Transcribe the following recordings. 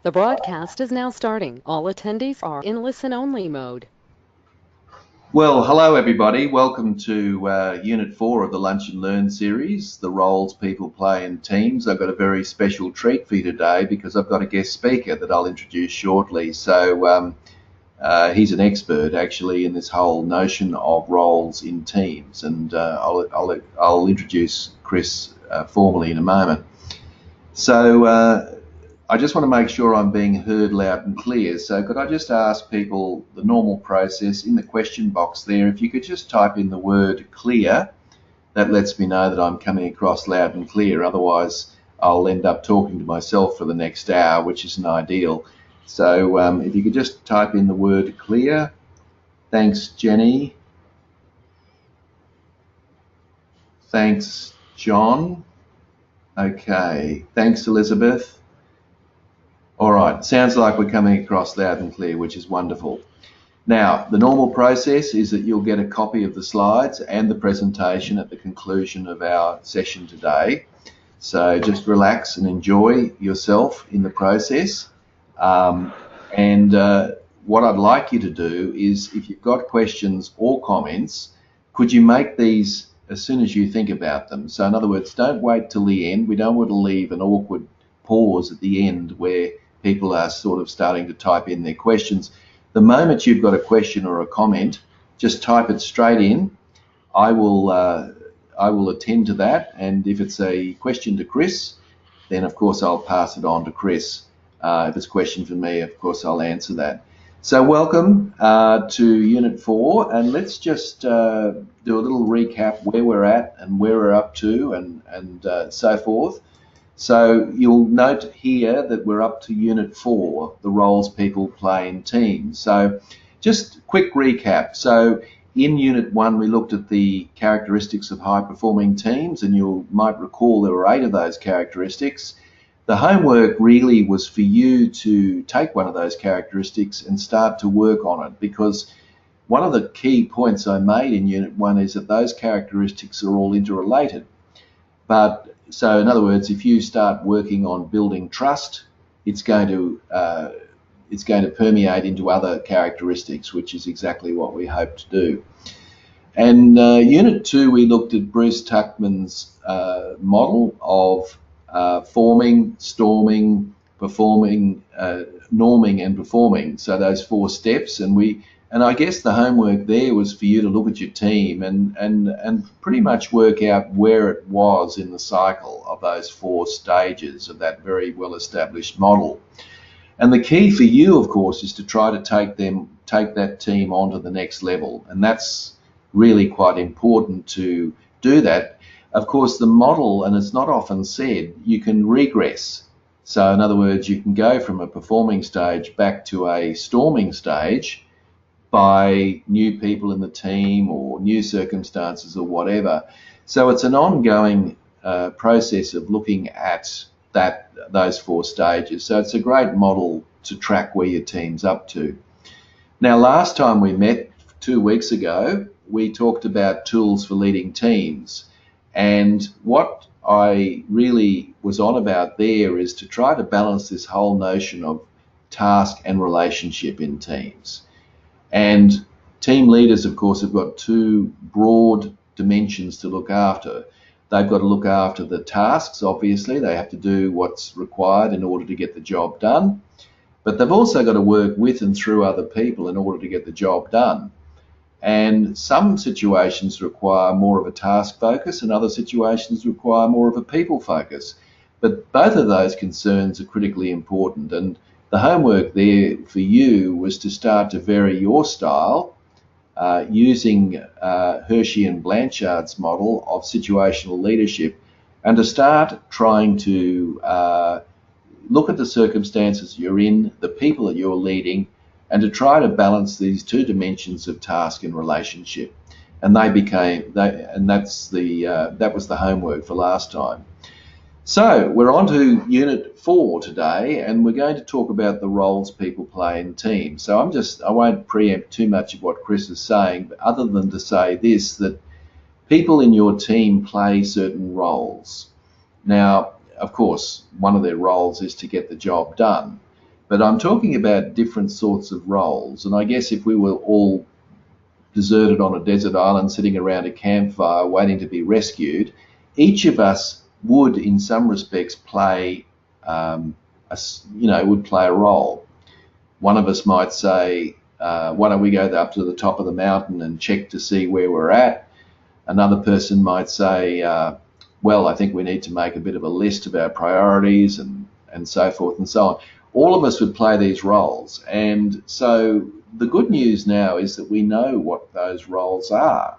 The broadcast is now starting. All attendees are in listen-only mode. Well, hello everybody. Welcome to Unit 4 of the Lunch and Learn series, the roles people play in teams. I've got a very special treat for you today because I've got a guest speaker that I'll introduce shortly. So he's an expert actually in this whole notion of roles in teams, and I'll introduce Chris formally in a moment. So I just want to make sure I'm being heard loud and clear. So could I just ask people the normal process in the question box there, if you could just type in the word clear, that lets me know that I'm coming across loud and clear. Otherwise, I'll end up talking to myself for the next hour, which isn't ideal. So if you could just type in the word clear. Thanks, Jenny. Thanks, John. Okay. Thanks, Elizabeth. All right, sounds like we're coming across loud and clear, which is wonderful. Now, the normal process is that you'll get a copy of the slides and the presentation at the conclusion of our session today. So just relax and enjoy yourself in the process. What I'd like you to do is, if you've got questions or comments, could you make these as soon as you think about them? So in other words, don't wait till the end. We don't want to leave an awkward pause at the end where people are sort of starting to type in their questions. The moment you've got a question or a comment, just type it straight in. I will attend to that, and if it's a question to Chris, then of course I'll pass it on to Chris. If it's a question for me, of course I'll answer that. So welcome to Unit 4, and let's just do a little recap where we're at and where we're up to and so forth. So you'll note here that we're up to Unit 4, the roles people play in teams. So just quick recap. So in Unit 1, we looked at the characteristics of high-performing teams, and you might recall there were 8 of those characteristics. The homework really was for you to take one of those characteristics and start to work on it, because one of the key points I made in Unit 1 is that those characteristics are all interrelated. So in other words, if you start working on building trust, it's going to permeate into other characteristics, which is exactly what we hope to do. And Unit 2, we looked at Bruce Tuckman's model of forming, storming, performing, norming, and performing. So those 4 steps, and I guess the homework there was for you to look at your team and pretty much work out where it was in the cycle of those 4 stages of that very well-established model. And the key for you, of course, is to try to take that team onto the next level. And that's really quite important to do that. Of course, the model, and it's not often said, you can regress. So in other words, you can go from a performing stage back to a storming stage by new people in the team or new circumstances or whatever. So it's an ongoing process of looking at those 4 stages. So it's a great model to track where your team's up to. Now, last time we met 2 weeks ago, we talked about tools for leading teams. And what I really was on about there is to try to balance this whole notion of task and relationship in teams. And team leaders, of course, have got 2 broad dimensions to look after. They've got to look after the tasks, obviously. They have to do what's required in order to get the job done. But they've also got to work with and through other people in order to get the job done. And some situations require more of a task focus, and other situations require more of a people focus. But both of those concerns are critically important. And the homework there for you was to start to vary your style using Hershey and Blanchard's model of situational leadership, and to start trying to look at the circumstances you're in, the people that you're leading, and to try to balance these 2 dimensions of task and relationship. And that was the homework for last time. So we're on to Unit 4 today, and we're going to talk about the roles people play in teams. So I won't preempt too much of what Chris is saying, but other than to say this, that people in your team play certain roles. Now, of course, one of their roles is to get the job done. but I'm talking about different sorts of roles. And I guess if we were all deserted on a desert island sitting around a campfire waiting to be rescued, each of us would, in some respects, play, would play a role. One of us might say, why don't we go up to the top of the mountain and check to see where we're at? Another person might say, well, I think we need to make a bit of a list of our priorities and so forth and so on. All of us would play these roles. And so the good news now is that we know what those roles are.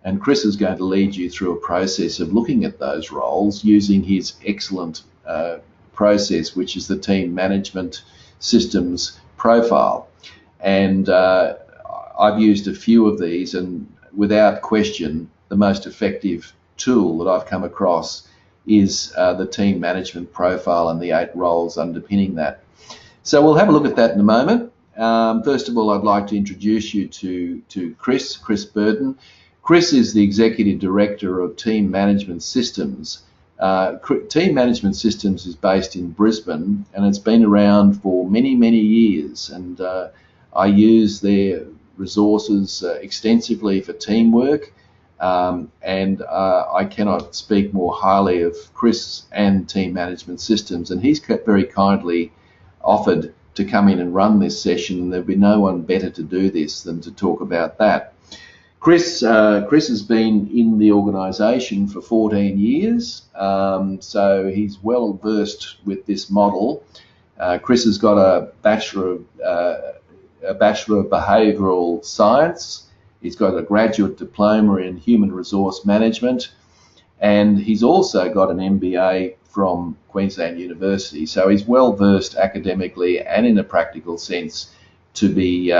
And Chris is going to lead you through a process of looking at those roles using his excellent process, which is the team management systems profile. And I've used a few of these, and without question, the most effective tool that I've come across is the team management profile and the 8 roles underpinning that. So we'll have a look at that in a moment. First of all, I'd like to introduce you to Chris Burden. Chris is the Executive Director of Team Management Systems. Team Management Systems is based in Brisbane, and it's been around for many, many years. And I use their resources extensively for teamwork. And I cannot speak more highly of Chris and Team Management Systems. And he's very kindly offered to come in and run this session, and there'd be no one better to do this than to talk about that. Chris has been in the organisation for 14 years, so he's well versed with this model. Chris has got a Bachelor of Behavioural Science. He's got a graduate diploma in Human Resource Management, and he's also got an MBA from Queensland University. So he's well versed academically and in a practical sense to be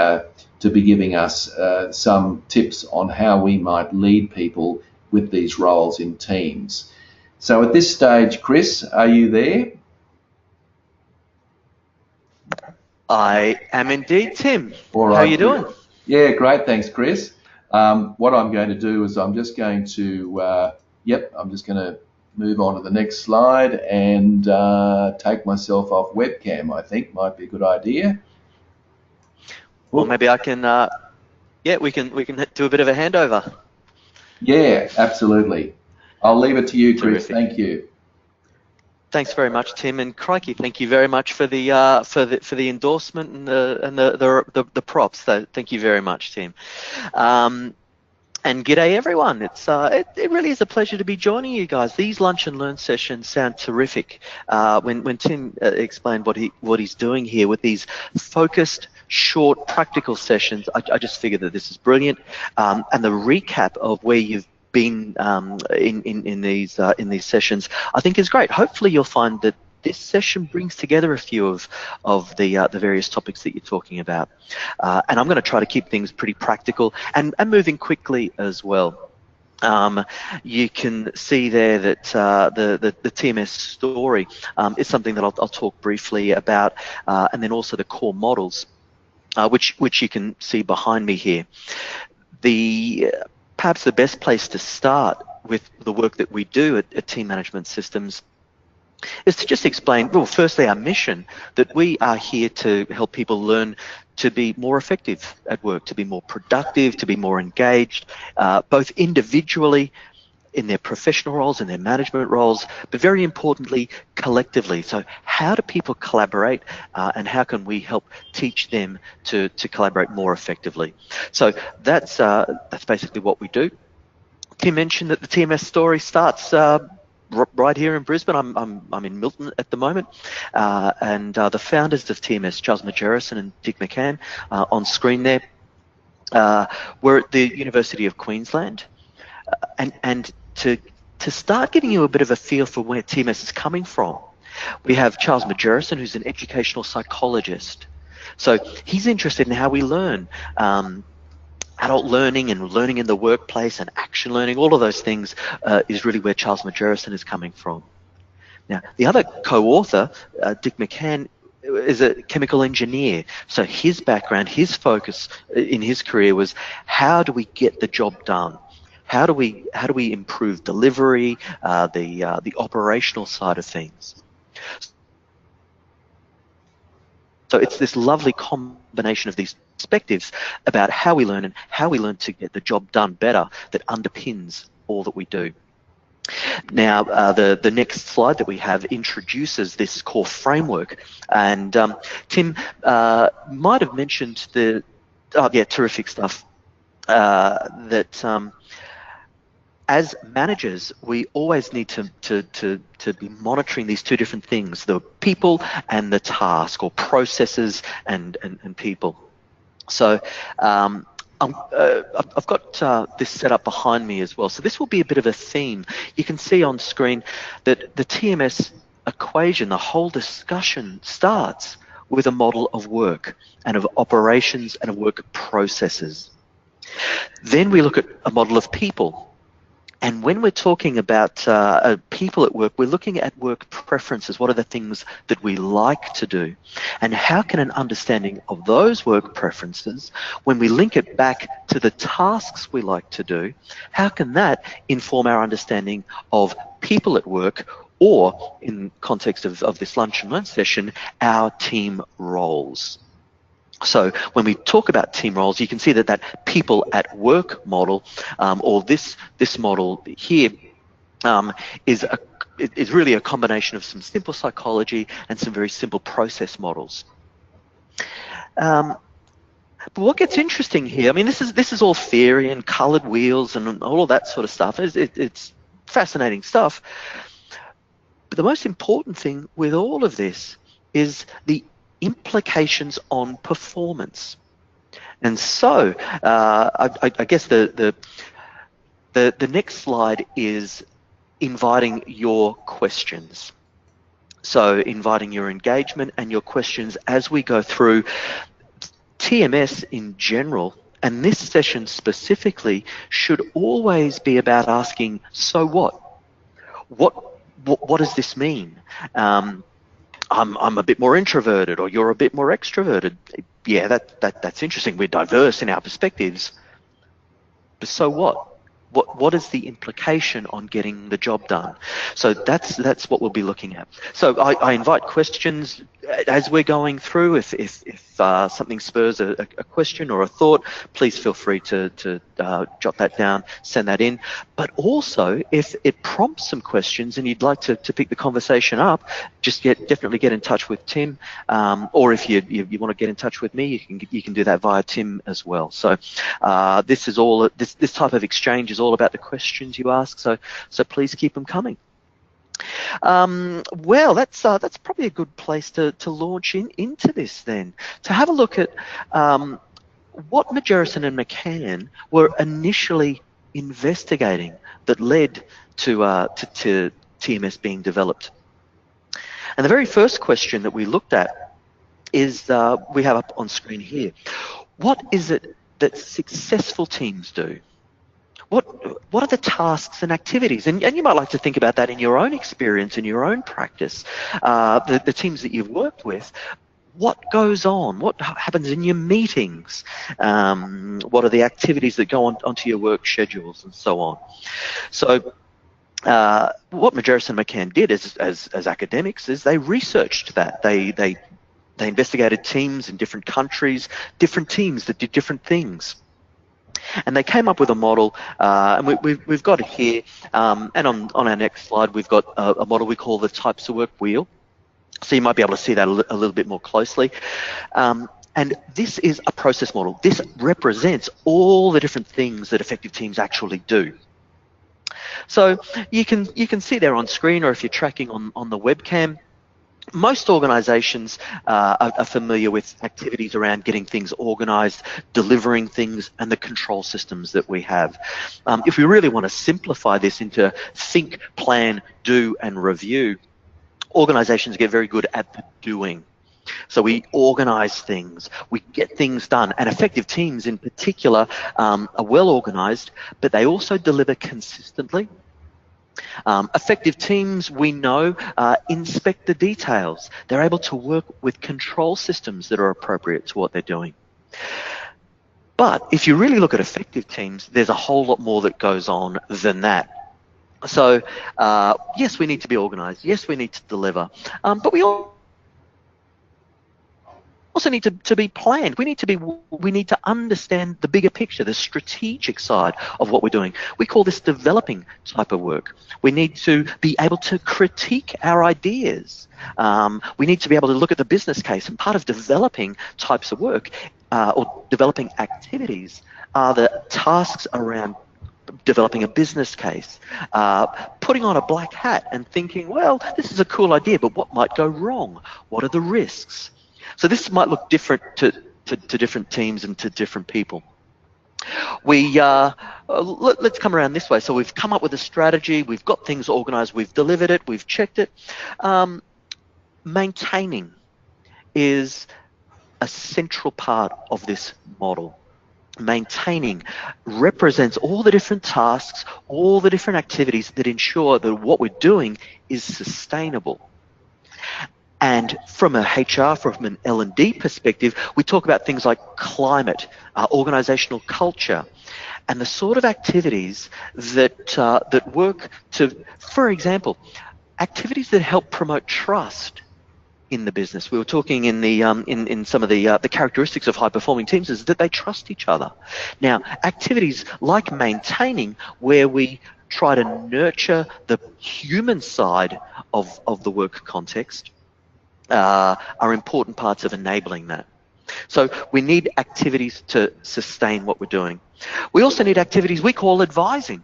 giving us some tips on how we might lead people with these roles in teams. So at this stage, Chris, are you there? I am indeed, Tim. All right. How are you doing? Yeah, great. Thanks, Chris. What I'm going to do is I'm just going to, move on to the next slide and take myself off webcam, I think might be a good idea. Well, maybe I can, we can do a bit of a handover. Yeah, absolutely. I'll leave it to you, Chris. Terrific. Thank you. Thanks very much, Tim, and crikey, thank you very much for the endorsement and the props. So thank you very much, Tim. And g'day everyone. It really is a pleasure to be joining you guys. These lunch and learn sessions sound terrific. When Tim explained what he's doing here with these focused, short, practical sessions, I just figured that this is brilliant. And the recap of where you've been in these sessions, I think is great. Hopefully you'll find that this session brings together a few of the various topics that you're talking about. And I'm going to try to keep things pretty practical and moving quickly as well. You can see there that the TMS story is something that I'll talk briefly about, and then also the core models, which you can see behind me here. Perhaps the best place to start with the work that we do at Team Management Systems is to just explain, well, firstly, our mission, that we are here to help people learn to be more effective at work, to be more productive, to be more engaged, both individually in their professional roles, in their management roles, but very importantly, collectively. So how do people collaborate, and how can we help teach them to collaborate more effectively? So that's basically what we do. Tim mentioned that the TMS story starts right here in Brisbane. I'm in Milton at the moment, and the founders of TMS, Charles Majerus and Dick McCann, on screen there, were at the University of Queensland, and to start giving you a bit of a feel for where TMS is coming from, we have Charles Majerus, who's an educational psychologist. So he's interested in how we learn. Adult learning and learning in the workplace and action learning, all of those things is really where Charles Majerus is coming from. Now, the other co-author, Dick McCann, is a chemical engineer. So his background, his focus in his career was, how do we get the job done? How do we improve delivery, the operational side of things? So it's this lovely combination of these perspectives about how we learn and how we learn to get the job done better that underpins all that we do. Now, the next slide that we have introduces this core framework, and Tim might have mentioned the, yeah, terrific stuff, that as managers, we always need to be monitoring these two different things, the people and the task, or processes and people. So I've got this set up behind me as well. So this will be a bit of a theme. You can see on screen that the TMS equation, the whole discussion starts with a model of work and of operations and of work processes. Then we look at a model of people. And when we're talking about people at work, we're looking at work preferences. What are the things that we like to do? And how can an understanding of those work preferences, when we link it back to the tasks we like to do, how can that inform our understanding of people at work, or in context of this lunch and learn session, our team roles? So when we talk about team roles, you can see that that people at work model, or this model here, is really a combination of some simple psychology and some very simple process models. But what gets interesting here, I mean, this is all theory and coloured wheels and all of that sort of stuff. It's fascinating stuff. But the most important thing with all of this is the implications on performance. And so I guess the next slide is inviting your questions. So inviting your engagement and your questions as we go through TMS in general, and this session specifically, should always be about asking, so what? What does this mean? I'm a bit more introverted, or you're a bit more extroverted. Yeah, that's interesting. We're diverse in our perspectives. But so what? What is the implication on getting the job done? So that's what we'll be looking at. So I invite questions as we're going through. If something spurs a question or a thought, please feel free to jot that down, send that in. But also, if it prompts some questions and you'd like to pick the conversation up, just definitely get in touch with Tim, or if you want to get in touch with me, you can do that via Tim as well. So this is all this type of exchange is all about the questions you ask. So please keep them coming. Well, that's probably a good place to launch into this then, to have a look at what Majerus and McCann were initially investigating that led to TMS being developed. And the very first question that we looked at is, we have up on screen here, what is it that successful teams do? What are the tasks and activities? And you might like to think about that in your own experience, in your own practice, the teams that you've worked with. What goes on? What happens in your meetings? What are the activities that go onto your work schedules and so on? So what Majerus and McCann did as academics is they researched that. They investigated teams in different countries, different teams that did different things. And they came up with a model, and we've got it here. And on our next slide, we've got a model we call the types of work wheel. So you might be able to see that a little bit more closely. And this is a process model. This represents all the different things that effective teams actually do. So you can see there on screen, or if you're tracking on the webcam, most organisations are familiar with activities around getting things organised, delivering things, and the control systems that we have. If we really want to simplify this into think, plan, do, and review, organisations get very good at the doing. So we organise things, we get things done, and effective teams in particular are well organised, but they also deliver consistently. Effective teams, we know, inspect the details. They're able to work with control systems that are appropriate to what they're doing. But if you really look at effective teams, there's a whole lot more that goes on than that. So yes, we need to be organised. Yes, we need to deliver. But we all also need to be planned. We need to understand the bigger picture, the strategic side of what we're doing. We call this developing type of work. We need to be able to critique our ideas. We need to be able to look at the business case, and part of developing types of work or developing activities are the tasks around developing a business case, putting on a black hat and thinking, well, this is a cool idea, but what might go wrong? What are the risks? So this might look different to different teams and to different people. Let's come around this way. So we've come up with a strategy, we've got things organized, we've delivered it, we've checked it. Maintaining is a central part of this model. Maintaining represents all the different tasks, all the different activities that ensure that what we're doing is sustainable. And from a HR, from an L&D perspective, we talk about things like climate, organizational culture, and the sort of activities that work to, for example, activities that help promote trust in the business. We were talking in the in some of the characteristics of high-performing teams is that they trust each other. Now, activities like maintaining, where we try to nurture the human side of the work context, are important parts of enabling that. So we need activities to sustain what we're doing. We also need activities we call advising.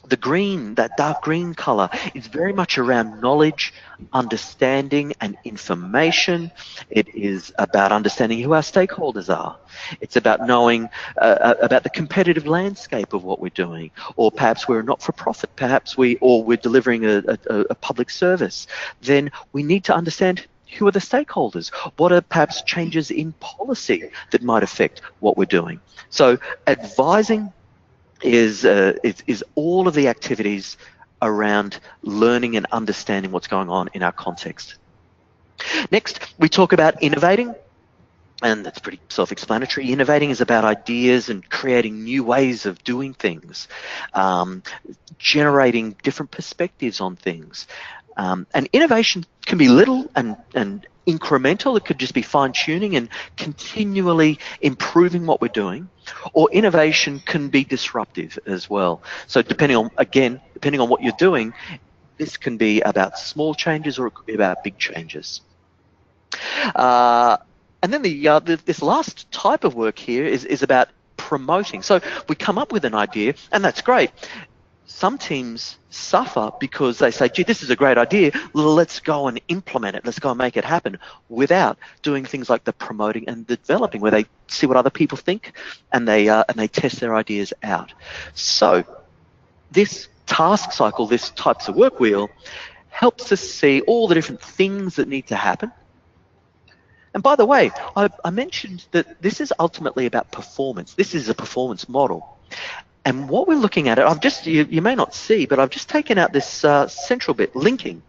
The green, that dark green color, is very much around knowledge, understanding, and information. It is about understanding who our stakeholders are. It's about knowing about the competitive landscape of what we're doing, or perhaps we're a not-for-profit, perhaps we're delivering a public service. Then we need to understand who are the stakeholders. What are perhaps changes in policy that might affect what we're doing? So advising is all of the activities around learning and understanding what's going on in our context. Next, we talk about innovating, and that's pretty self-explanatory. Innovating is about ideas and creating new ways of doing things, generating different perspectives on things. And innovation can be little and incremental. It could just be fine-tuning and continually improving what we're doing, or innovation can be disruptive as well. So depending on what you're doing, this can be about small changes or it could be about big changes. And then this last type of work here is about promoting. So we come up with an idea, and that's great. Some teams suffer because they say, gee, this is a great idea, let's go and implement it, let's go and make it happen, without doing things like the promoting and the developing, where they see what other people think and they test their ideas out. So this task cycle, this types of work wheel, helps us see all the different things that need to happen. And by the way, I mentioned that this is ultimately about performance. This is a performance model. And what we're looking at, you may not see, but I've just taken out this central bit, linking,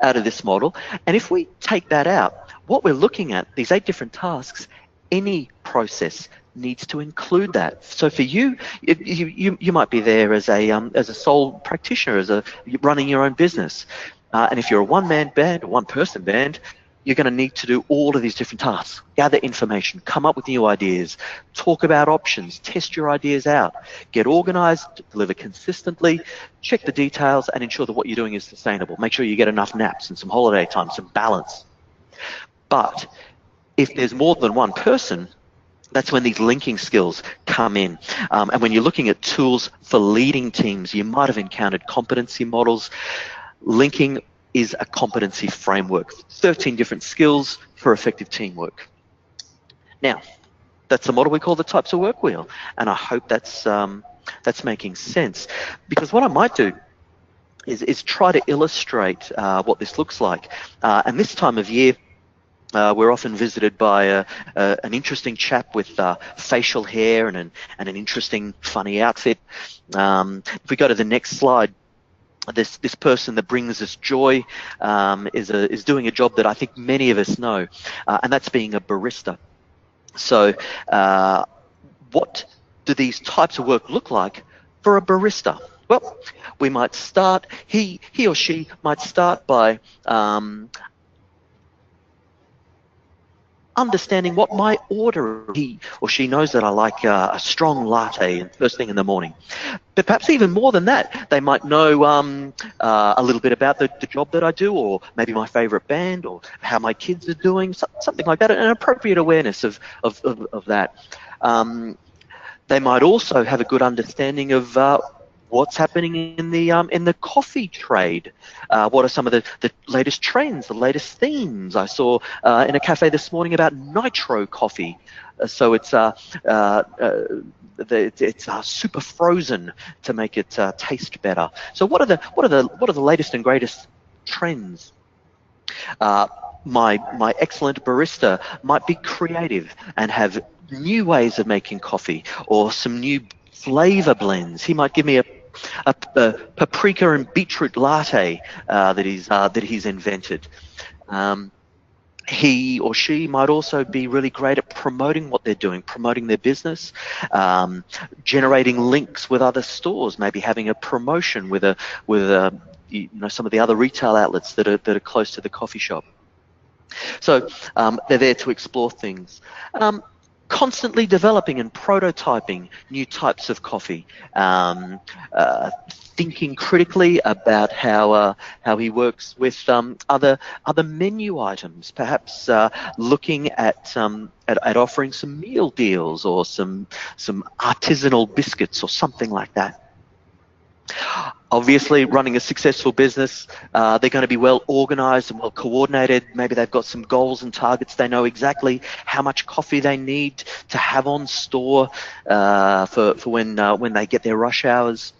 out of this model. And if we take that out, what we're looking at, these 8 different tasks, any process needs to include that. So for you, you might be there as a sole practitioner, running your own business. And if you're a one-man band, a one-person band, you're going to need to do all of these different tasks, gather information, come up with new ideas, talk about options, test your ideas out, get organized, deliver consistently, check the details, and ensure that what you're doing is sustainable. Make sure you get enough naps and some holiday time, some balance. But if there's more than one person, that's when these linking skills come in. And when you're looking at tools for leading teams, you might have encountered competency models. Linking is a competency framework, 13 different skills for effective teamwork. Now, that's the model we call the types of work wheel, and I hope that's making sense. Because what I might do is try to illustrate what this looks like. And this time of year, we're often visited by an interesting chap with facial hair and an interesting, funny outfit. If we go to the next slide, this person that brings us joy is doing a job that I think many of us know, and that's being a barista. So what do these types of work look like for a barista? Well, we might start, he or she might start by understanding what my order is. He or she knows that I like a strong latte first thing in the morning. But perhaps even more than that, they might know a little bit about the job that I do, or maybe my favorite band, or how my kids are doing, something like that, an appropriate awareness of that. They might also have a good understanding of what's happening in the coffee trade. What are some of the latest trends, the latest themes? I saw in a cafe this morning about nitro coffee. So it's super frozen to make it taste better. So what are the latest and greatest trends? My excellent barista might be creative and have new ways of making coffee, or some new flavor blends. He might give me a paprika and beetroot latte that he's invented. He or she might also be really great at promoting what they're doing, promoting their business, generating links with other stores, maybe having a promotion with some of the other retail outlets that are close to the coffee shop. So they're there to explore things. Constantly developing and prototyping new types of coffee, thinking critically about how he works with other menu items, perhaps looking at offering some meal deals or some artisanal biscuits or something like that. Obviously, running a successful business, they're going to be well organized and well coordinated. Maybe they've got some goals and targets. They know exactly how much coffee they need to have on store for when they get their rush hours.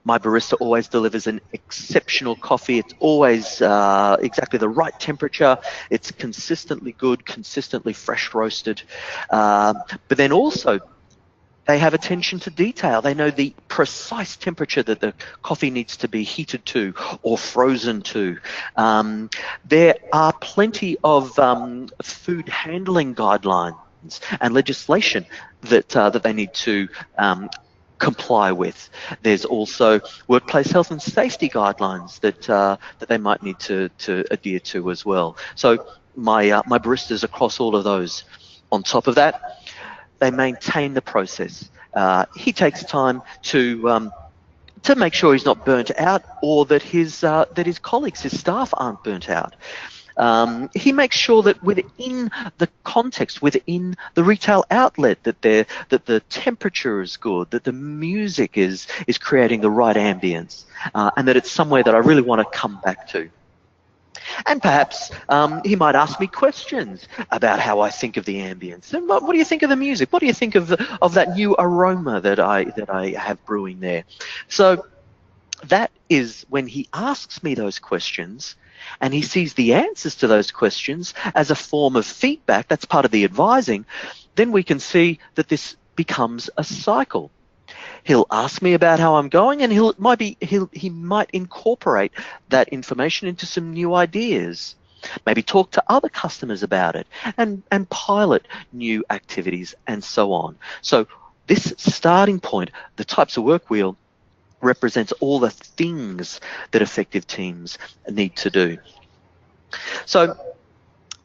My barista always delivers an exceptional coffee. It's always exactly the right temperature. It's consistently good, consistently fresh roasted. But then also, they have attention to detail. They know the precise temperature that the coffee needs to be heated to or frozen to. There are plenty of food handling guidelines and legislation that they need to comply with. There's also workplace health and safety guidelines that they might need to adhere to as well. So my baristas across all of those. On top of that, they maintain the process. He takes time to make sure he's not burnt out, or that his colleagues, his staff, aren't burnt out. He makes sure that within the context, within the retail outlet, that the temperature is good, that the music is creating the right ambience, and that it's somewhere that I really want to come back to. And perhaps he might ask me questions about how I think of the ambience. And what do you think of the music? What do you think of that new aroma that I have brewing there? So that is when he asks me those questions, and he sees the answers to those questions as a form of feedback. That's part of the advising. Then we can see that this becomes a cycle. He'll ask me about how I'm going, and he might incorporate that information into some new ideas. Maybe talk to other customers about it, and pilot new activities, and so on. So this starting point, the types of work wheel, represents all the things that effective teams need to do. So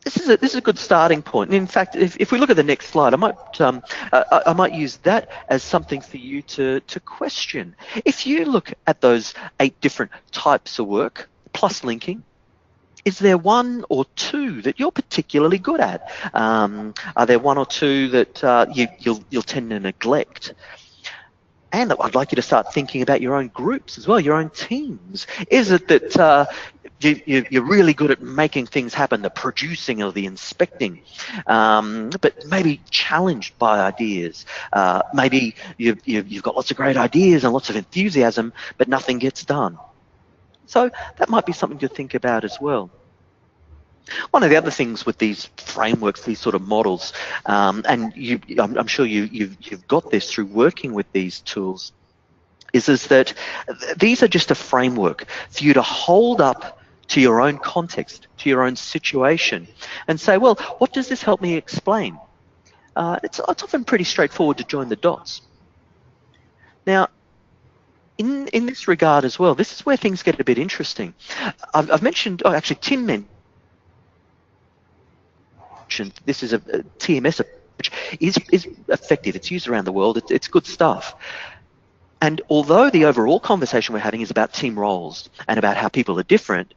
this is a good starting point. And in fact, if we look at the next slide, I might use that as something for you to question. If you look at those 8 different types of work plus linking, is there one or two that you're particularly good at? Are there one or two that you'll tend to neglect? And I'd like you to start thinking about your own groups as well, your own teams. Is it that you're really good at making things happen, the producing or the inspecting, but maybe challenged by ideas? Maybe you've got lots of great ideas and lots of enthusiasm, but nothing gets done. So that might be something to think about as well. One of the other things with these frameworks, these sort of models, and I'm sure you've got this through working with these tools, is that these are just a framework for you to hold up to your own context, to your own situation, and say, well, what does this help me explain? It's often pretty straightforward to join the dots. Now, in this regard as well, this is where things get a bit interesting. I've mentioned, actually Tim mentioned and this is a TMS approach, is effective. It's used around the world. It's good stuff. And although the overall conversation we're having is about team roles and about how people are different,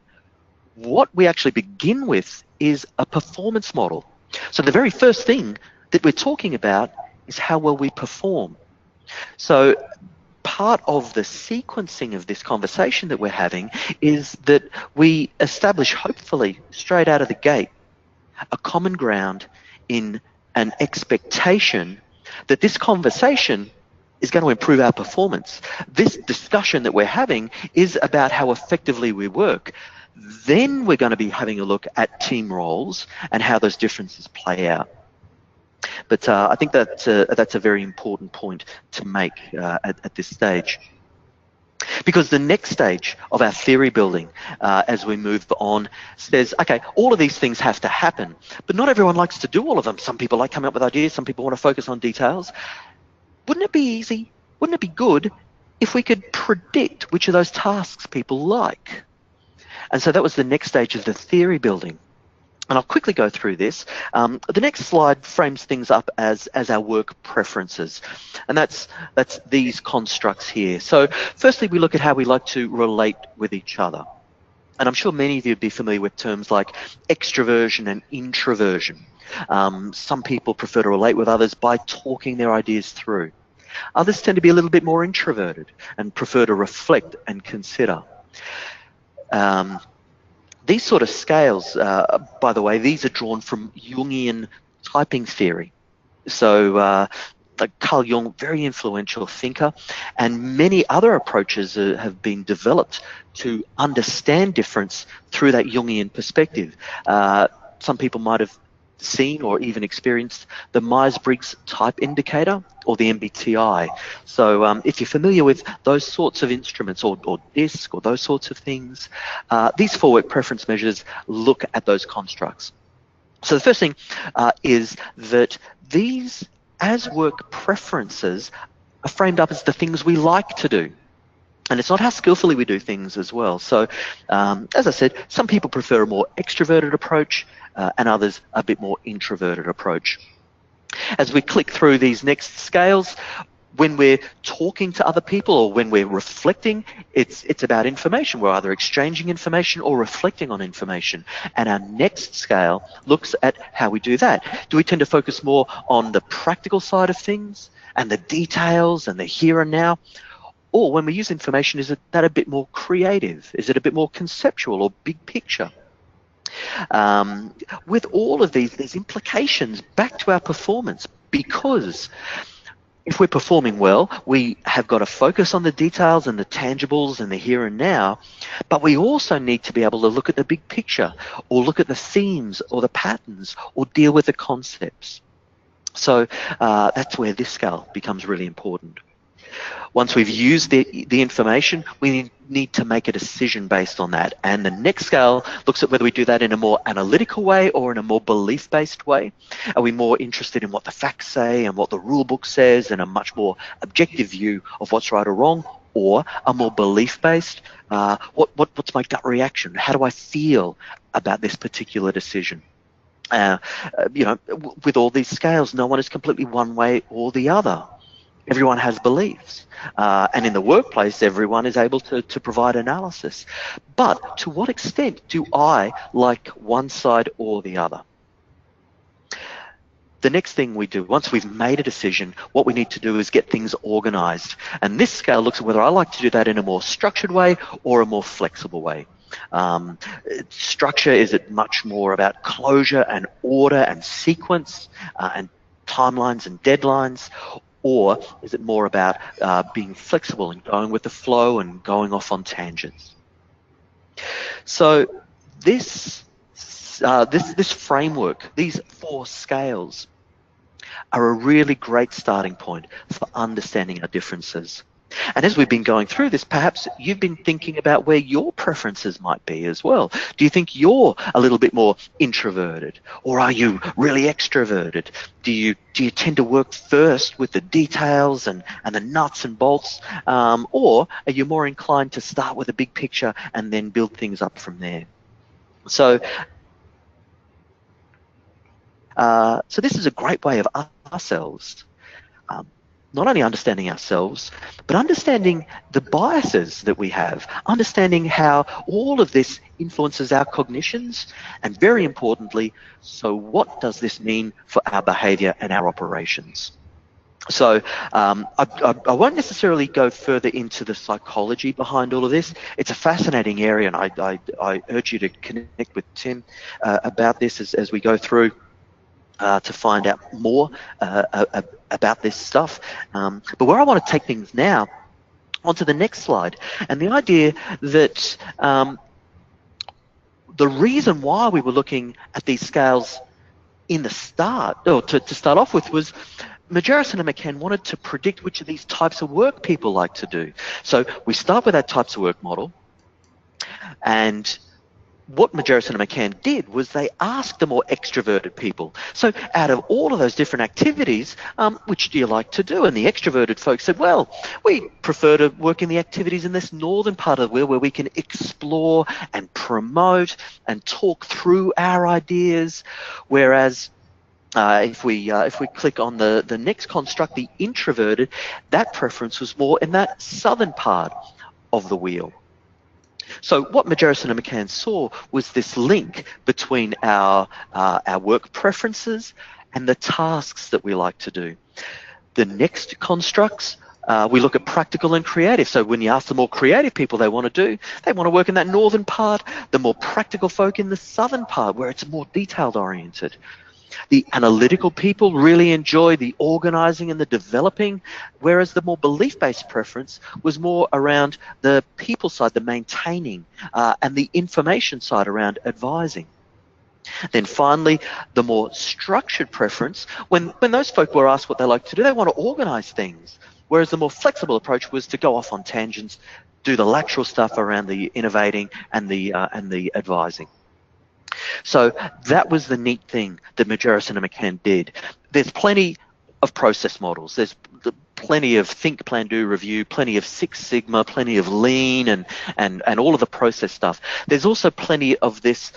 what we actually begin with is a performance model. So the very first thing that we're talking about is how well we perform. So part of the sequencing of this conversation that we're having is that we establish, hopefully straight out of the gate, a common ground in an expectation that this conversation is going to improve our performance. This discussion that we're having is about how effectively we work. Then we're going to be having a look at team roles and how those differences play out. But I think that's a very important point to make at this stage. Because the next stage of our theory building, as we move on, says, okay, all of these things have to happen, but not everyone likes to do all of them. Some people like coming up with ideas, some people want to focus on details. Wouldn't it be easy, wouldn't it be good if we could predict which of those tasks people like? And so that was the next stage of the theory building. And I'll quickly go through this. The next slide frames things up as our work preferences. And that's these constructs here. So firstly, we look at how we like to relate with each other. And I'm sure many of you would be familiar with terms like extroversion and introversion. Some people prefer to relate with others by talking their ideas through. Others tend to be a little bit more introverted and prefer to reflect and consider. These sort of scales, by the way, these are drawn from Jungian typing theory. So Carl Jung, very influential thinker, and many other approaches have been developed to understand difference through that Jungian perspective. Some people might have seen or even experienced the Myers-Briggs type indicator, or the MBTI. So if you're familiar with those sorts of instruments, or DISC, or those sorts of things, these 4 work preference measures look at those constructs. So the first thing is that these as work preferences are framed up as the things we like to do. And it's not how skillfully we do things as well. So, as I said, some people prefer a more extroverted approach and others a bit more introverted approach. As we click through these next scales, when we're talking to other people or when we're reflecting, it's about information. We're either exchanging information or reflecting on information. And our next scale looks at how we do that. Do we tend to focus more on the practical side of things and the details and the here and now? Or when we use information, is that a bit more creative? Is it a bit more conceptual or big picture? With all of these, there's implications back to our performance, because if we're performing well, we have got to focus on the details and the tangibles and the here and now, but we also need to be able to look at the big picture, or look at the themes or the patterns, or deal with the concepts. So that's where this scale becomes really important. Once we've used the information, we need to make a decision based on that. And the next scale looks at whether we do that in a more analytical way or in a more belief-based way. Are we more interested in what the facts say and what the rule book says, and a much more objective view of what's right or wrong, or a more belief-based, what's my gut reaction? How do I feel about this particular decision? You know, with all these scales, no one is completely one way or the other. Everyone has beliefs, and in the workplace, everyone is able to provide analysis. But to what extent do I like one side or the other? The next thing we do, once we've made a decision, what we need to do is get things organized. And this scale looks at whether I like to do that in a more structured way or a more flexible way. Structure, is it much more about closure and order and sequence and timelines and deadlines? Or is it more about being flexible and going with the flow and going off on tangents? So this framework, these 4 scales, are a really great starting point for understanding our differences. And as we've been going through this, perhaps you've been thinking about where your preferences might be as well. Do you think you're a little bit more introverted, or are you really extroverted? Do you tend to work first with the details and the nuts and bolts, or are you more inclined to start with a big picture and then build things up from there? So So this is a great way of ourselves, not only understanding ourselves, but understanding the biases that we have, understanding how all of this influences our cognitions, and very importantly, so what does this mean for our behaviour and our operations? So I won't necessarily go further into the psychology behind all of this. It's a fascinating area, and I urge you to connect with Tim about this as we go through to find out more about this stuff. But where I want to take things now, onto the next slide, and the idea that the reason why we were looking at these scales in the start, or to start off with, was Majerus and McCann wanted to predict which of these types of work people like to do. So we start with that types of work model, and what Majerus and McCann did was they asked the more extroverted people. So out of all of those different activities, which do you like to do? And the extroverted folks said, well, we prefer to work in the activities in this northern part of the wheel where we can explore and promote and talk through our ideas, whereas if we click on the next construct, the introverted, that preference was more in that southern part of the wheel. So what Majerus and McCann saw was this link between our work preferences and the tasks that we like to do. The next constructs, we look at practical and creative. So when you ask the more creative people they want to work in that northern part, the more practical folk in the southern part where it's more detailed oriented. The analytical people really enjoy the organising and the developing, whereas the more belief-based preference was more around the people side, the maintaining, and the information side around advising. Then finally, the more structured preference, when those folk were asked what they like to do, they want to organise things, whereas the more flexible approach was to go off on tangents, do the lateral stuff around the innovating and the advising. So that was the neat thing that Majerus and McCann did. There's plenty of process models. There's plenty of think, plan, do, review, plenty of Six Sigma, plenty of lean and all of the process stuff. There's also plenty of this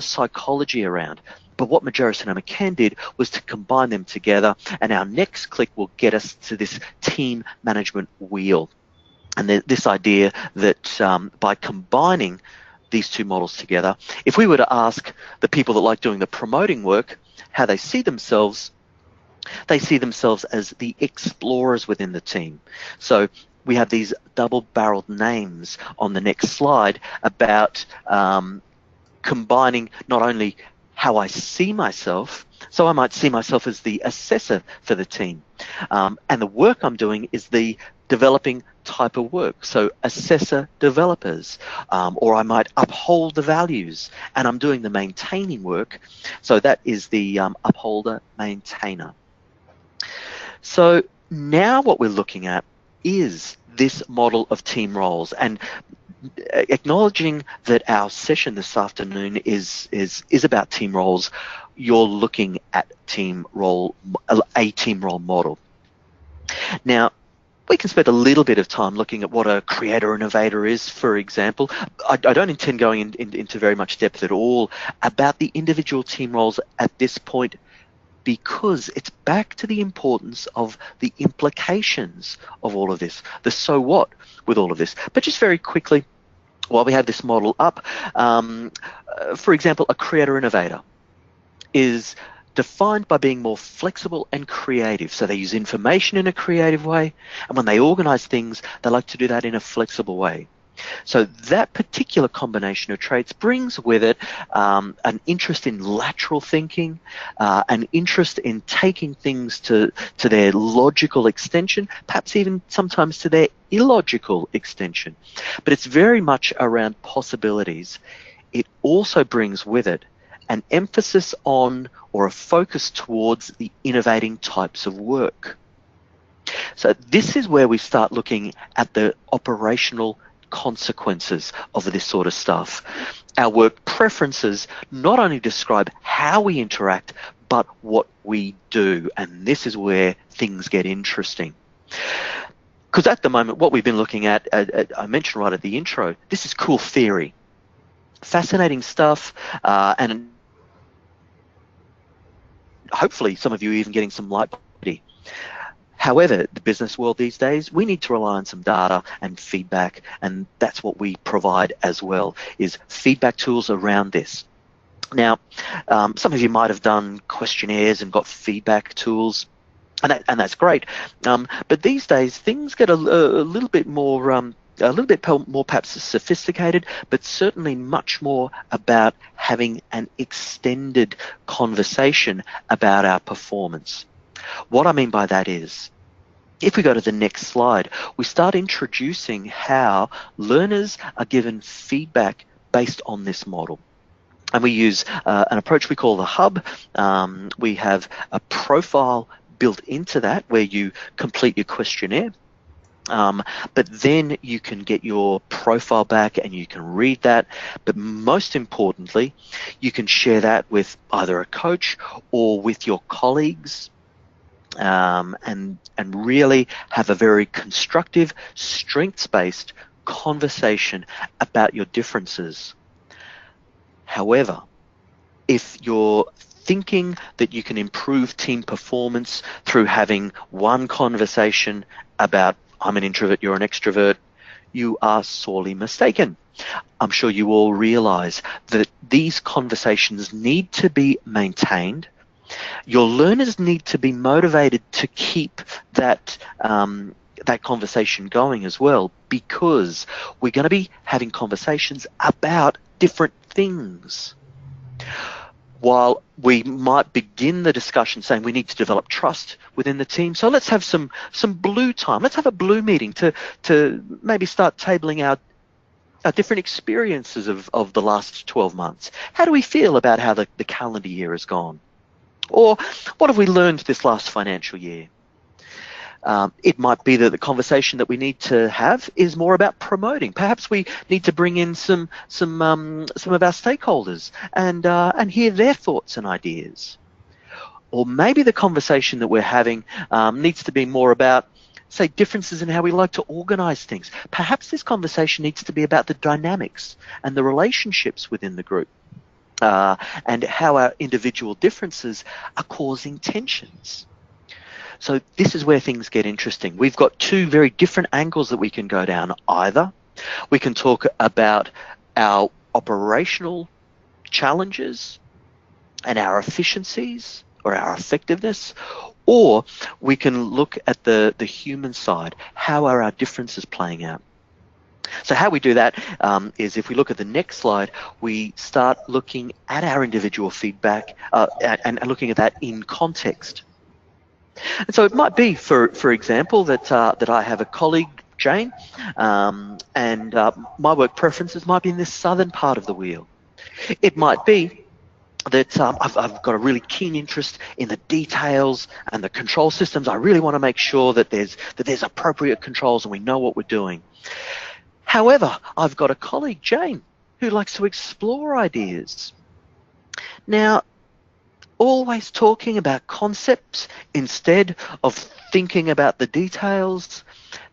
psychology around. But what Majerus and McCann did was to combine them together, and our next click will get us to this team management wheel. And this idea that by combining these two models together, if we were to ask the people that like doing the promoting work how they see themselves as the explorers within the team. So we have these double-barreled names on the next slide about combining not only how I see myself, so I might see myself as the assessor for the team, and the work I'm doing is the developing type of work, so assessor developers, or I might uphold the values and I'm doing the maintaining work, so that is the upholder maintainer. So now what we're looking at is this model of team roles, and acknowledging that our session this afternoon is about team roles, you're looking at a team role model. Now, we can spend a little bit of time looking at what a creator innovator is, for example. I don't intend going into very much depth at all about the individual team roles at this point, because it's back to the importance of the implications of all of this, the so what with all of this. But just very quickly, while we have this model up, for example, a creator innovator is defined by being more flexible and creative. So they use information in a creative way, and when they organize things, they like to do that in a flexible way. So that particular combination of traits brings with it an interest in lateral thinking, an interest in taking things to their logical extension, perhaps even sometimes to their illogical extension. But it's very much around possibilities. It also brings with it an emphasis on or a focus towards the innovating types of work. So this is where we start looking at the operational consequences of this sort of stuff. Our work preferences not only describe how we interact, but what we do. And this is where things get interesting. Because at the moment, what we've been looking at, I mentioned right at the intro, this is cool theory. Fascinating stuff, and hopefully some of you even getting some light body. However, the business world these days, we need to rely on some data and feedback, and that's what we provide as well, is feedback tools around this. Now, some of you might have done questionnaires and got feedback tools, and that's great. But these days, things get a little bit more perhaps sophisticated, but certainly much more about having an extended conversation about our performance. What I mean by that is, if we go to the next slide, we start introducing how learners are given feedback based on this model. And we use an approach we call the hub. We have a profile built into that where you complete your questionnaire. But then you can get your profile back and you can read that. But most importantly, you can share that with either a coach or with your colleagues, and really have a very constructive, strengths-based conversation about your differences. However, if you're thinking that you can improve team performance through having one conversation about I'm an introvert, you're an extrovert, you are sorely mistaken. I'm sure you all realize that these conversations need to be maintained. Your learners need to be motivated to keep that that conversation going as well, because we're going to be having conversations about different things. While we might begin the discussion saying we need to develop trust within the team, so let's have some blue time. Let's have a blue meeting to maybe start tabling out our different experiences of the last 12 months. How do we feel about how the calendar year has gone? Or what have we learned this last financial year? It might be that the conversation that we need to have is more about promoting. Perhaps we need to bring in some of our stakeholders and hear their thoughts and ideas. Or maybe the conversation that we're having needs to be more about, say, differences in how we like to organize things. Perhaps this conversation needs to be about the dynamics and the relationships within the group, and how our individual differences are causing tensions. So this is where things get interesting. We've got two very different angles that we can go down. Either we can talk about our operational challenges and our efficiencies or our effectiveness, or we can look at the human side. How are our differences playing out? So how we do that is, if we look at the next slide, we start looking at our individual feedback and looking at that in context. And so it might be, for example, that I have a colleague, Jane, and my work preferences might be in the southern part of the wheel. It might be that I've got a really keen interest in the details and the control systems. I really want to make sure that there's appropriate controls and we know what we're doing. However, I've got a colleague, Jane, who likes to explore ideas. Now, always talking about concepts instead of thinking about the details,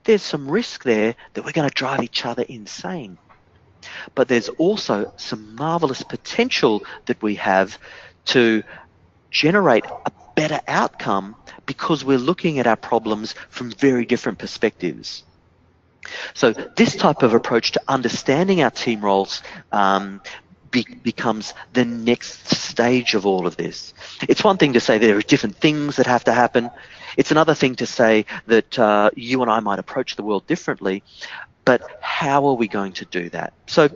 there's some risk there that we're going to drive each other insane. But there's also some marvelous potential that we have to generate a better outcome because we're looking at our problems from very different perspectives. So this type of approach to understanding our team roles becomes the next stage of all of this. It's one thing to say there are different things that have to happen. It's another thing to say that you and I might approach the world differently, but how are we going to do that? So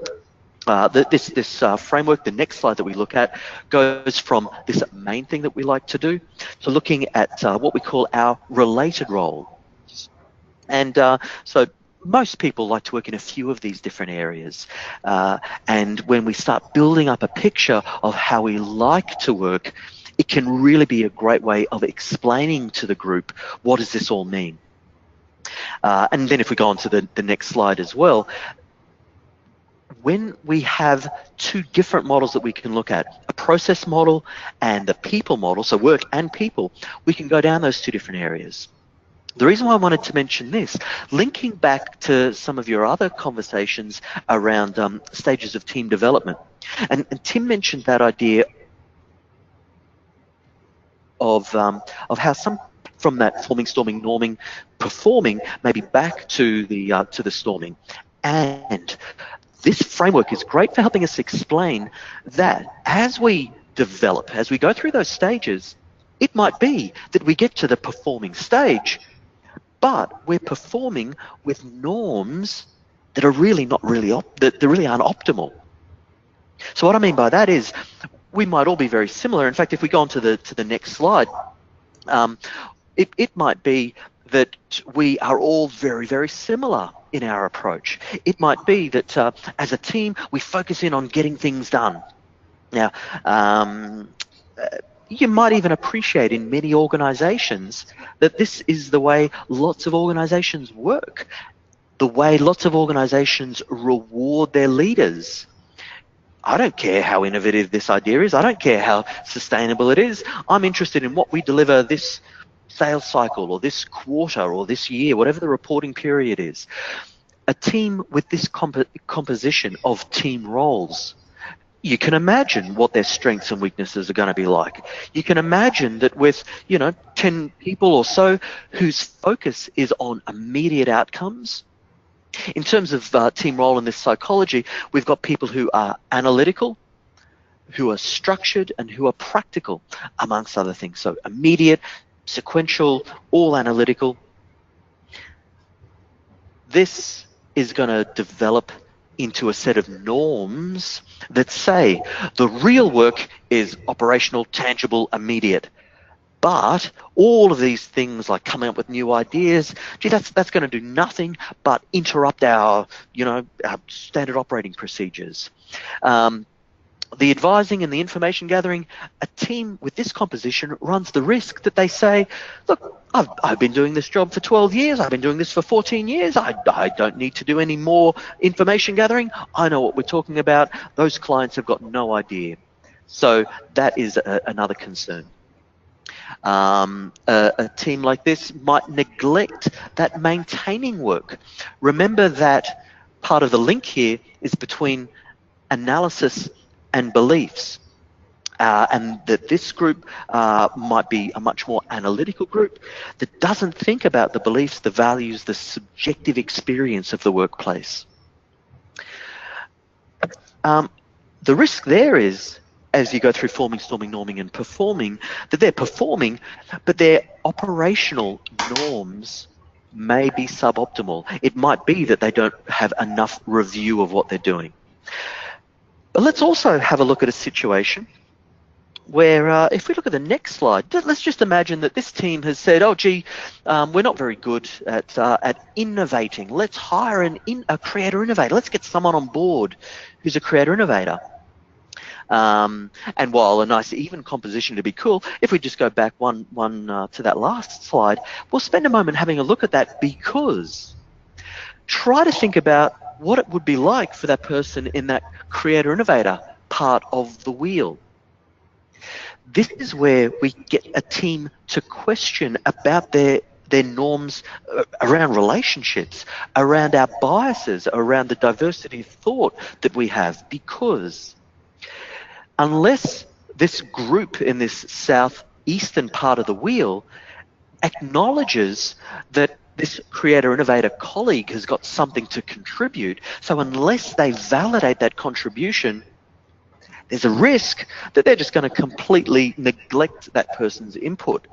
this framework, the next slide that we look at, goes from this main thing that we like to do to looking at what we call our related roles. And so most people like to work in a few of these different areas. And when we start building up a picture of how we like to work, it can really be a great way of explaining to the group, what does this all mean? And then if we go on to the next slide as well, when we have two different models that we can look at, a process model and a people model, so work and people, we can go down those two different areas. The reason why I wanted to mention this, linking back to some of your other conversations around stages of team development, and Tim mentioned that idea of how some from that forming, storming, norming, performing, maybe back to the storming. And this framework is great for helping us explain that as we develop, as we go through those stages, it might be that we get to the performing stage, but we're performing with norms that are really not really that really aren't optimal. So what I mean by that is we might all be very similar. In fact, if we go on to the next slide, it might be that we are all very, very similar in our approach. It might be that as a team, we focus in on getting things done. Now, you might even appreciate in many organizations that this is the way lots of organizations work, the way lots of organizations reward their leaders. I don't care how innovative this idea is. I don't care how sustainable it is. I'm interested in what we deliver this sales cycle or this quarter or this year, whatever the reporting period is. A team with this composition of team roles, you can imagine what their strengths and weaknesses are going to be like. You can imagine that with, 10 people or so whose focus is on immediate outcomes. In terms of team role in this psychology, we've got people who are analytical, who are structured, and who are practical, amongst other things. So immediate, sequential, all analytical. This is going to develop into a set of norms that say the real work is operational, tangible, immediate. But all of these things like coming up with new ideas, gee, that's going to do nothing but interrupt our standard operating procedures. The advising and the information gathering, a team with this composition runs the risk that they say, look, I've been doing this job for 12 years, I've been doing this for 14 years, I don't need to do any more information gathering, I know what we're talking about, those clients have got no idea. So that is another concern. A team like this might neglect that maintaining work. Remember that part of the link here is between analysis and beliefs, and that this group might be a much more analytical group that doesn't think about the beliefs, the values, the subjective experience of the workplace. The risk there is, as you go through forming, storming, norming, and performing, that they're performing, but their operational norms may be suboptimal. It might be that they don't have enough review of what they're doing. But let's also have a look at a situation where, if we look at the next slide, let's just imagine that this team has said, oh, gee, we're not very good at innovating. Let's hire a creator innovator. Let's get someone on board who's a creator innovator. And while a nice even composition to be cool, if we just go back one to that last slide, we'll spend a moment having a look at that, because try to think about what it would be like for that person in that creator innovator part of the wheel. This is where we get a team to question about their norms around relationships, around our biases, around the diversity of thought that we have, because unless this group in this southeastern part of the wheel acknowledges that this creator innovator colleague has got something to contribute, so unless they validate that contribution, there's a risk that they're just going to completely neglect that person's input,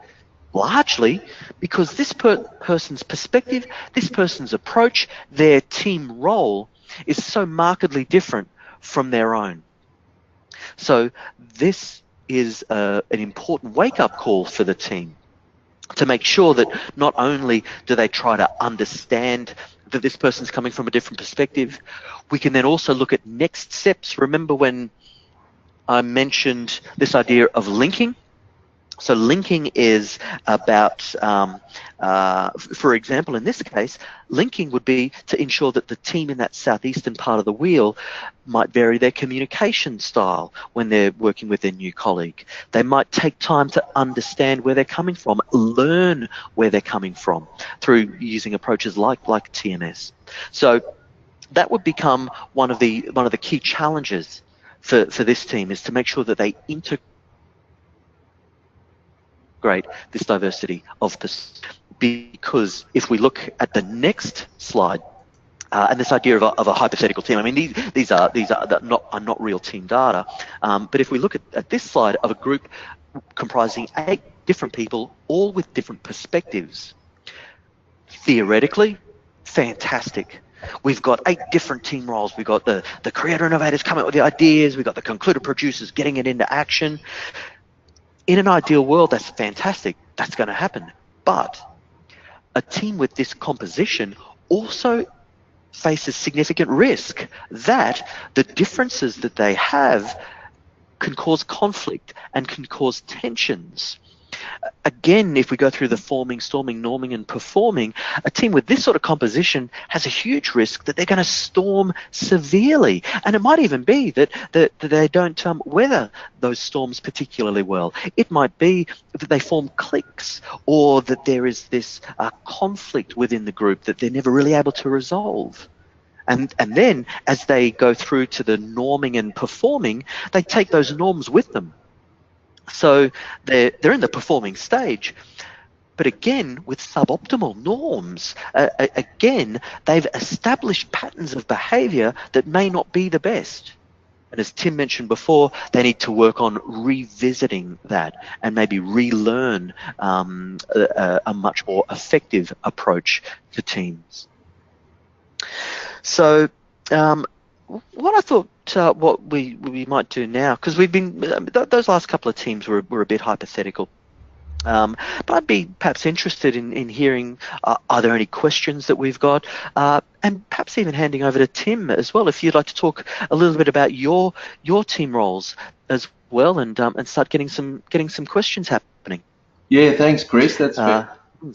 largely because this person's perspective, this person's approach, their team role is so markedly different from their own. So this is an important wake-up call for the team to make sure that not only do they try to understand that this person's coming from a different perspective, we can then also look at next steps. Remember when I mentioned this idea of linking? So linking is about, for example, in this case, linking would be to ensure that the team in that southeastern part of the wheel might vary their communication style when they're working with their new colleague. They might take time to understand where they're coming from, learn where they're coming from through using approaches like TMS. So that would become one of the key challenges for this team, is to make sure that they integrate this diversity of because if we look at the next slide, and this idea of a hypothetical team, I mean, these are not real team data, but if we look at this slide of a group comprising 8 different people, all with different perspectives, theoretically, fantastic. We've got 8 different team roles. We've got the creator innovators coming up with the ideas. We've got the concluded producers getting it into action. In an ideal world, that's fantastic. That's going to happen. But a team with this composition also faces significant risk that the differences that they have can cause conflict and can cause tensions. Again, if we go through the forming, storming, norming, and performing, a team with this sort of composition has a huge risk that they're going to storm severely. And it might even be that they don't weather those storms particularly well. It might be that they form cliques, or that there is this conflict within the group that they're never really able to resolve. And then, as they go through to the norming and performing, they take those norms with them. So they're in the performing stage, but again, with suboptimal norms, again, they've established patterns of behavior that may not be the best. And as Tim mentioned before, they need to work on revisiting that and maybe relearn a much more effective approach to teams. So what I thought what we might do now, because we've been those last couple of teams were a bit hypothetical, but I'd be perhaps interested in hearing are there any questions that we've got, and perhaps even handing over to Tim as well, if you'd like to talk a little bit about your team roles as well, and start getting some questions happening. Yeah, thanks, Chris. That's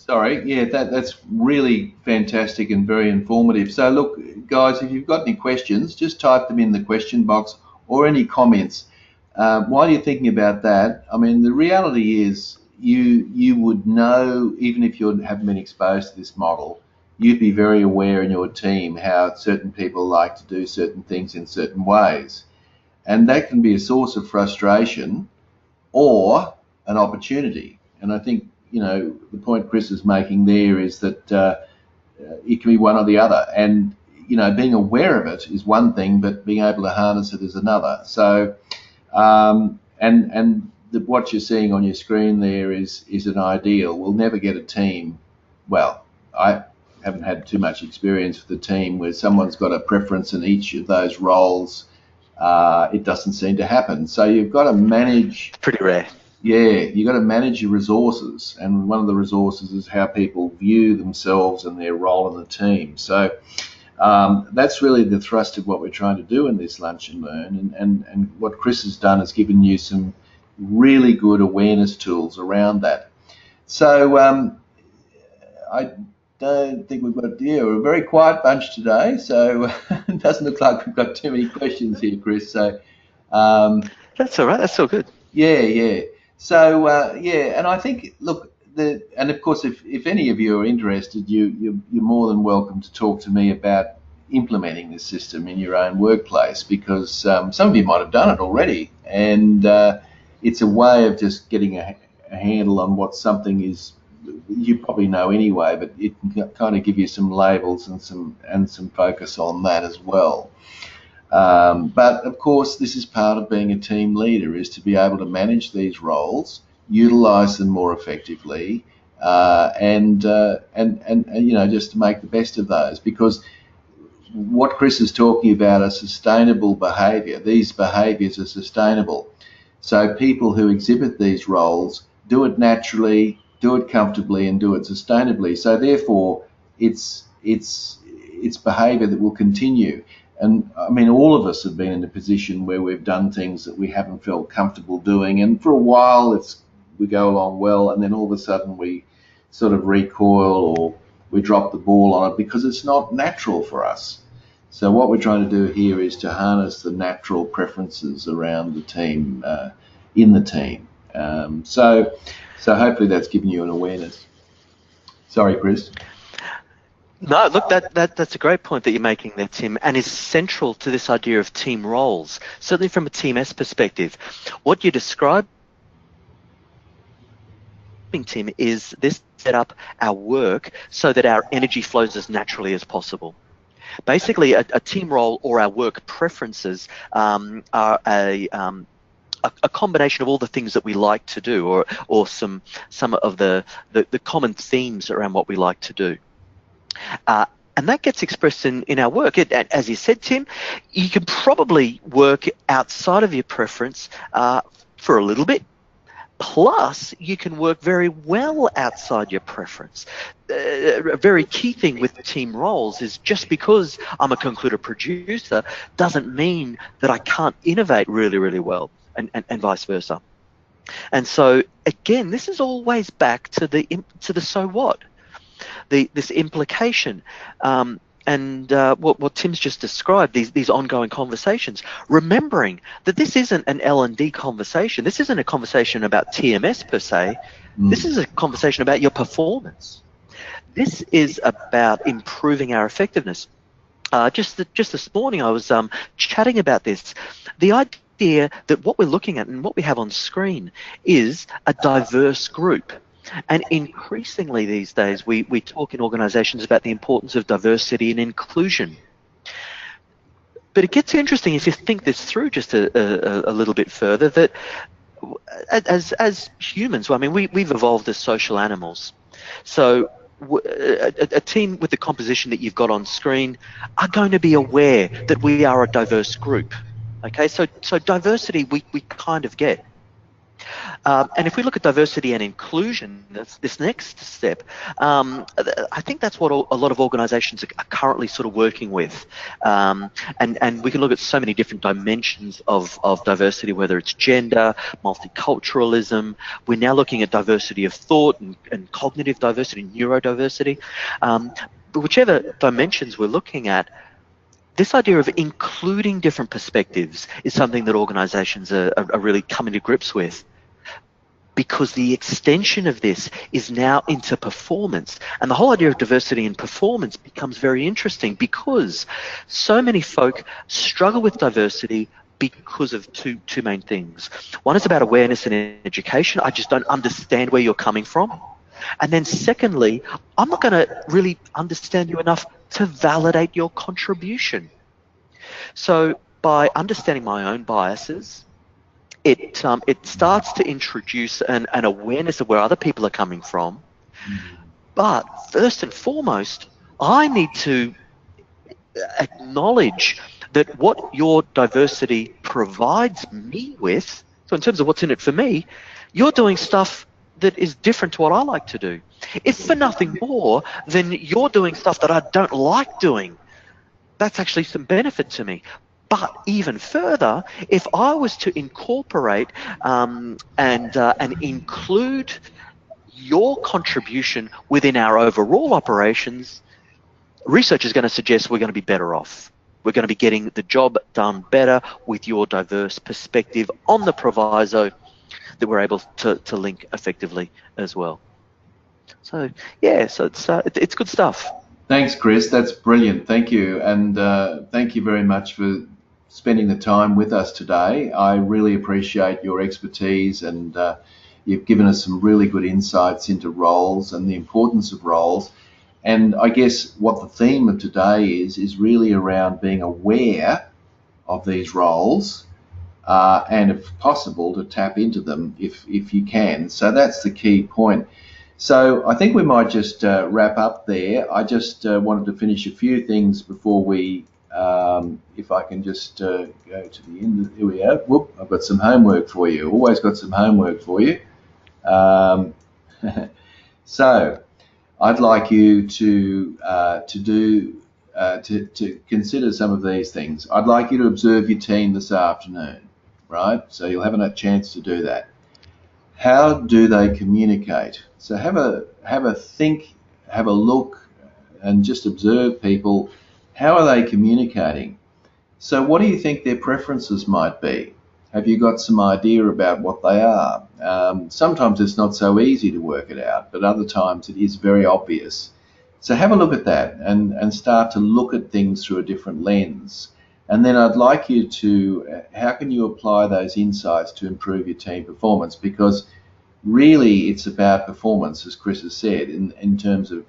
that's really fantastic and very informative. So look, guys, if you've got any questions, just type them in the question box, or any comments. While you're thinking about that, I mean, the reality is you would know, even if you haven't been exposed to this model, you'd be very aware in your team how certain people like to do certain things in certain ways. And that can be a source of frustration or an opportunity. And I think, you know, the point Chris is making there is that it can be one or the other. And, you know, being aware of it is one thing, but being able to harness it is another. So, what you're seeing on your screen there is an ideal. We'll never get a team. Well, I haven't had too much experience with a team where someone's got a preference in each of those roles. It doesn't seem to happen. So you've got to manage. It's pretty rare. Yeah, you've got to manage your resources, and one of the resources is how people view themselves and their role in the team. So that's really the thrust of what we're trying to do in this Lunch and Learn, and what Chris has done is given you some really good awareness tools around that. So I don't think we've got, we're a very quiet bunch today, so it doesn't look like we've got too many questions here, Chris. So that's all right, that's all good. Yeah. So and I think, look, and of course, if any of you are interested, you're more than welcome to talk to me about implementing this system in your own workplace, because some of you might have done it already, and it's a way of just getting a handle on what something is. You probably know anyway, but it can kind of give you some labels and some focus on that as well. But of course, this is part of being a team leader, is to be able to manage these roles, utilize them more effectively, and you know, just to make the best of those. Because what Chris is talking about are sustainable behaviour. These behaviours are sustainable. So people who exhibit these roles do it naturally, do it comfortably, and do it sustainably. So therefore, it's behaviour that will continue. And I mean, all of us have been in a position where we've done things that we haven't felt comfortable doing, and for a while we go along well, and then all of a sudden we sort of recoil, or we drop the ball on it because it's not natural for us. So what we're trying to do here is to harness the natural preferences around the team, in the team. So hopefully that's given you an awareness. Sorry, Chris. No, look, that's a great point that you're making there, Tim, and is central to this idea of team roles, certainly from a Team S perspective. What you describe Tim, is this set up our work so that our energy flows as naturally as possible. Basically, a team role or our work preferences are a combination of all the things that we like to do, or some of the common themes around what we like to do. And that gets expressed in our work. As you said, Tim, you can probably work outside of your preference for a little bit. Plus, you can work very well outside your preference. A very key thing with team roles is just because I'm a concluded producer doesn't mean that I can't innovate really, really well, and vice versa. And so, again, this is always back to the so what, this implication. And what Tim's just described, these ongoing conversations, remembering that this isn't an L&D conversation. This isn't a conversation about TMS per se. This is a conversation about your performance. This is about improving our effectiveness. Just this morning, I was chatting about this. The idea that what we're looking at and what we have on screen is a diverse group. And increasingly these days, we talk in organizations about the importance of diversity and inclusion. But it gets interesting if you think this through just a little bit further, that as humans, I mean, we've evolved as social animals. So a team with the composition that you've got on screen are going to be aware that we are a diverse group. Okay, so diversity we kind of get. And if we look at diversity and inclusion, this next step, I think that's what a lot of organizations are currently sort of working with. And we can look at so many different dimensions of diversity, whether it's gender, multiculturalism. We're now looking at diversity of thought and cognitive diversity, neurodiversity. But whichever dimensions we're looking at, this idea of including different perspectives is something that organizations are really coming to grips with, because the extension of this is now into performance. And the whole idea of diversity and performance becomes very interesting, because so many folk struggle with diversity because of two main things. One is about awareness and education. I just don't understand where you're coming from. And then secondly, I'm not going to really understand you enough to validate your contribution. So by understanding my own biases, it starts to introduce an awareness of where other people are coming from. But first and foremost, I need to acknowledge that what your diversity provides me with, so in terms of what's in it for me, you're doing stuff that is different to what I like to do. If for nothing more, then you're doing stuff that I don't like doing. That's actually some benefit to me. But even further, if I was to incorporate and include your contribution within our overall operations, research is going to suggest we're going to be better off. We're going to be getting the job done better with your diverse perspective, on the proviso that we're able to link effectively as well. So yeah, so it's good stuff. Thanks, Chris. That's brilliant. Thank you, and thank you very much for spending the time with us today. I really appreciate your expertise, and you've given us some really good insights into roles and the importance of roles. And I guess what the theme of today is really around being aware of these roles, and if possible to tap into them if you can. So that's the key point. So I think we might just wrap up there. I just wanted to finish a few things before we, if I can just go to the end. Here we go. Whoop, I've got some homework for you. Always got some homework for you. So I'd like you to consider some of these things. I'd like you to observe your team this afternoon, right? So you'll have a chance to do that. How do they communicate? So have a think, have a look, and just observe people. How are they communicating? So what do you think their preferences might be? Have you got some idea about what they are? Sometimes it's not so easy to work it out, but other times it is very obvious. So have a look at that and start to look at things through a different lens. And then I'd like you to, how can you apply those insights to improve your team performance? Because really it's about performance, as Chris has said, in terms of,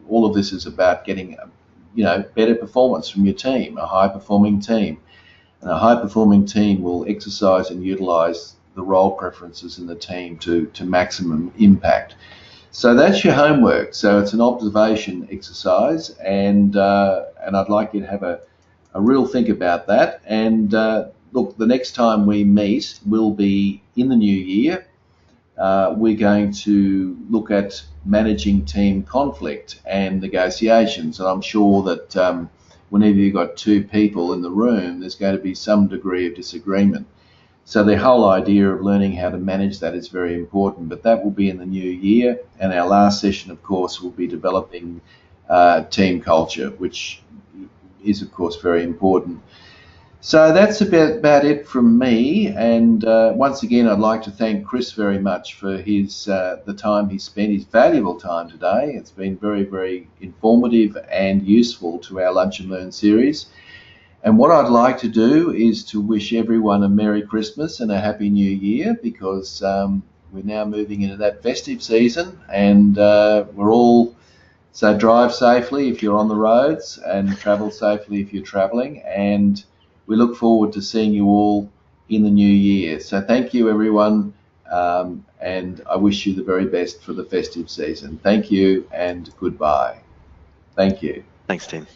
all of this is about getting, better performance from your team, a high-performing team. And a high-performing team will exercise and utilise the role preferences in the team to maximum impact. So that's your homework. So it's an observation exercise, and I'd like you to have a real think about that. And look, the next time we meet will be in the new year. We're going to look at managing team conflict and negotiations, and I'm sure that whenever you've got two people in the room, there's going to be some degree of disagreement. So the whole idea of learning how to manage that is very important, but that will be in the new year. And our last session, of course, will be developing team culture, which is, of course, very important. So that's about it from me. And once again, I'd like to thank Chris very much for his the time he spent, his valuable time today. It's been very, very informative and useful to our Lunch and Learn series. And what I'd like to do is to wish everyone a Merry Christmas and a Happy New Year, because we're now moving into that festive season, and we're all, so drive safely if you're on the roads and travel safely if you're travelling, and we look forward to seeing you all in the new year. So thank you, everyone, and I wish you the very best for the festive season. Thank you and goodbye. Thank you. Thanks, Tim.